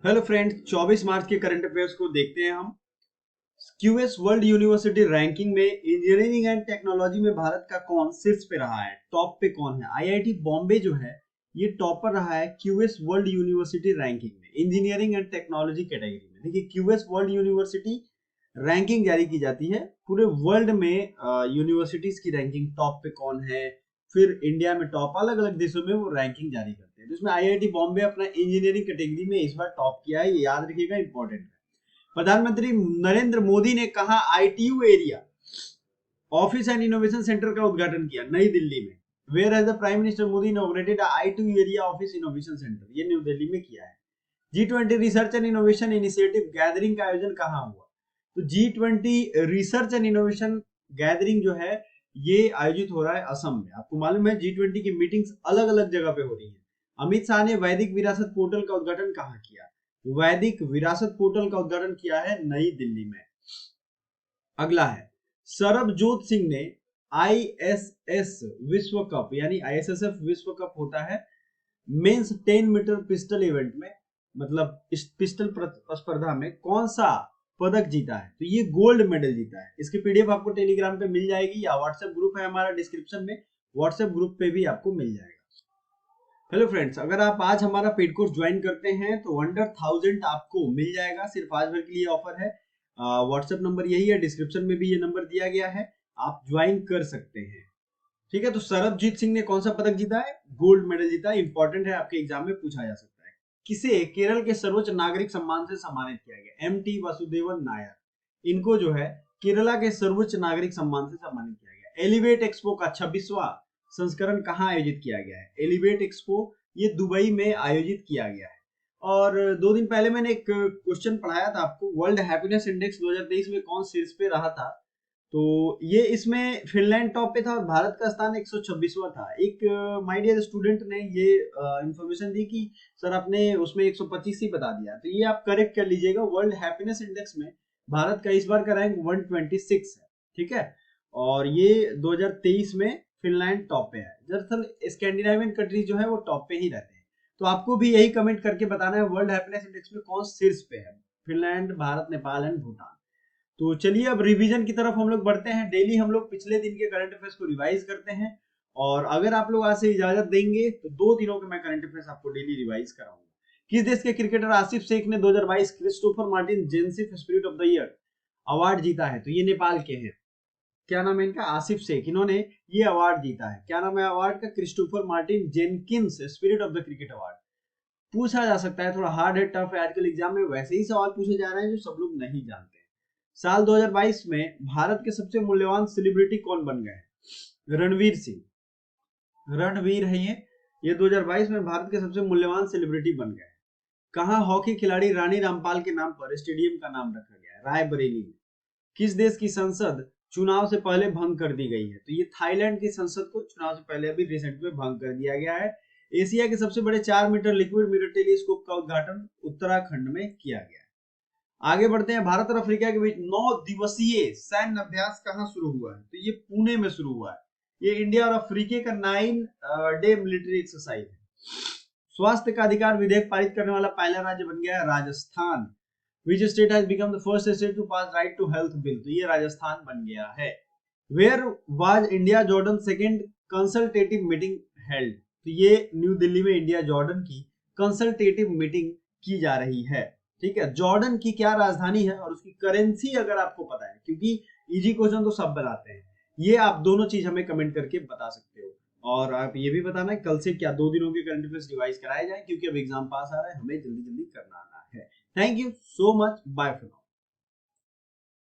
Hello friends, 24 मार्च के current affairs को देखते हैं हम। क्यूएस वर्ल्ड यूनिवर्सिटी रैंकिंग में इंजीनियरिंग एंड टेक्नोलॉजी में भारत का कौन शीर्ष पे रहा है, टॉप पे कौन है। आईआईटी बॉम्बे जो है ये टॉपर रहा है क्यूएस वर्ल्ड यूनिवर्सिटी रैंकिंग में इंजीनियरिंग एंड टेक्नोलॉजी कैटेगरी में। देखिए, क्यूएस वर्ल्ड यूनिवर्सिटी रैंकिंग जारी की जाती है पूरे वर्ल्ड में। यूनिवर्सिटीज की रैंकिंग टॉप पे कौन है, फिर इंडिया में टॉप, अलग अलग देशों में वो रैंकिंग जारी करते हैं। तो इसमें आईआईटी बॉम्बे अपना इंजीनियरिंग कैटेगरी में इस बार टॉप किया है, ये याद रखिएगा, इंपॉर्टेंट है। प्रधानमंत्री नरेंद्र मोदी ने कहा ITU area office and innovation centre का उद्घाटन किया नई दिल्ली में। Whereas the prime minister Modi inaugurated ITU area office innovation centre, ये न्यू दिल्ली में किया है। G20 research and innovation initiative gathering का आयोजन कहाँ हुआ? तो G20 research and innovation gathering जो है ये आयोजित हो रहा है असम में। आपको मालूम है G20 की मीटिंग्स अलग अलग जगह पे हो रही है। अमित शाह ने वैदिक विरासत पोर्टल का उद्घाटन कहाँ किया? वैदिक विरासत पोर्टल का उद्घाटन किया है नई दिल्ली में। अगला है, सरबजोत सिंह ने आईएसएस विश्व कप यानी आईएसएसएफ विश्व कप होता है मेंस 10 मीटर पिस्टल इवेंट में, मतलब इस पिस्टल स्पर्धा में कौन सा पदक जीता है? तो ये गोल्ड मेडल जीता है। इसकी पीडीएफ आपको टेलीग्राम पे मिल जाएगी या व्हाट्सएप ग्रुप है हमारा डिस्क्रिप्शन में, व्हाट्सएप ग्रुप पे भी आपको मिल जाएगा। हेलो फ्रेंड्स, अगर आप आज हमारा पेड कोर्स ज्वाइन करते हैं तो अंडर 1000 आपको मिल जाएगा। सिर्फ आज भर के लिए ऑफर है। व्हाट्सएप नंबर यही है, डिस्क्रिप्शन में भी ये नंबर दिया गया है, आप ज्वाइन कर सकते हैं। ठीक है, तो सरबजीत सिंह ने कौन सा पदक जीता है? गोल्ड मेडल जीता है। इंपॉर्टेंट है, आपके एग्जाम में पूछा जा सकता है। किसे केरल के सर्वोच्च नागरिक सम्मान से सम्मानित किया गया? एमटी वासुदेवन नायर, इनको जो है केरला के सर्वोच्च नागरिक सम्मान से सम्मानित किया गया। एलिवेट एक्सपो का 26वां संस्करण कहाँ आयोजित किया गया है? एलिवेट एक्सपो ये दुबई में आयोजित किया गया है। और 2 दिन पहले मैंने एक क्वेश्चन पढ़ाया था आपको, वर्ल्ड हैप्पीनेस इंडेक्स 2023 में कौन शीर्ष पे रहा था? तो ये इसमें फिनलैंड टॉप पे था और भारत का स्थान 126वां था। एक माय डियर स्टूडेंट ने ये इंफॉर्मेशन दी कि सर आपने उसमें 125 ही बता दिया, तो ये आप करेक्ट कर लीजिएगा। वर्ल्ड हैप्पीनेस इंडेक्स में भारत का इस बार का रैंक 126 है। ठीक है, और ये 2023 में फिनलैंड टॉप पे है। दरअसल स्कैंडिनेवियन कंट्रीज जो है वो टॉप पे ही रहते हैं। तो आपको भी यही कमेंट करके बताना है वर्ल्ड हैप्पीनेस इंडेक्स में कौन शीर्ष पे है, फिनलैंड, भारत, नेपाल एंड भूटान। तो चलिए अब रिवीजन की तरफ हम लोग बढ़ते हैं। डेली हम लोग पिछले दिन के करंट अफेयर्स को रिवाइज करते हैं, और अगर आप लोग आज से इजाजत देंगे तो 2 दिनों के मैं करंट अफेयर्स आपको डेली रिवाइज कराऊंगा। किस देश के क्रिकेटर आसिफ शेख ने 2022 क्रिस्टोफर मार्टिन जेनसिफ spirit of the year award जीता है? तो ये नेपाल के हैं। क्या नाम है इनका? आसिफ शेख। इन्होंने ये अवार्ड जीता है। क्या नाम है अवार्ड का? Christopher Martin Jenkins spirit of the cricket award. पूछा जा सकता है, थोड़ा हार्ड है, टफ है। आजकल एग्जाम में वैसे ही सवाल पूछे जा रहे हैं जो सब लोग नहीं जानते। साल 2022 में भारत के सबसे मूल्यवान सेलिब्रिटी कौन बन गए? रणवीर सिंह। रणवीर है ये 2022 में भारत के सबसे मूल्यवान सेलिब्रिटी बन गए। कहां हॉकी खिलाड़ी रानी रामपाल के नाम पर स्टेडियम का नाम रखा गया है? रायबरेली में। किस देश की संसद चुनाव से पहले भंग कर दी गई है? तो ये थाईलैंड की संसद को चुनाव से पहले अभी रिसेंट में भंग कर दिया गया है। एशिया के सबसे बड़े 4 मीटर लिक्विड मिरर टेलीस्कोप का उद्घाटन उत्तराखंड में किया गया है। आगे बढ़ते हैं। भारत और अफ्रीका के बीच 9 दिवसीय सैन्य अभ्यास कहां शुरू हुआ है? तो ये पुणे में शुरू हुआ है। ये इंडिया और अफ्रीका का 9 डे मिलिट्री एक्सरसाइज है। स्वास्थ्य का अधिकार विधेयक पारित करने वाला पहला राज्य बन गया है Rajasthan. Which state has become the first state to pass right to health bill? तो ये राजस्थान बन गया है। Where was India Jordan second consultative meeting held? तो ये न्यू दिल्ली में इंडिया जॉर्डन की कंसल्टेटिव मीटिंग की जा रही है। ठीक है, जॉर्डन की क्या राजधानी है और उसकी करेंसी अगर आपको पता है, क्योंकि इजी क्वेश्चन तो सब बनाते हैं, ये आप दोनों चीज हमें कमेंट करके बता सकते हो। और आप ये भी बताना है कल से क्या 2 दिनों के करंट अफेयर्स रिवाइज कराए जाए, क्योंकि अब एग्जाम पास आ रहा है, हमें जल्दी जल्दी करना आना है। Thank you so much. Bye for now.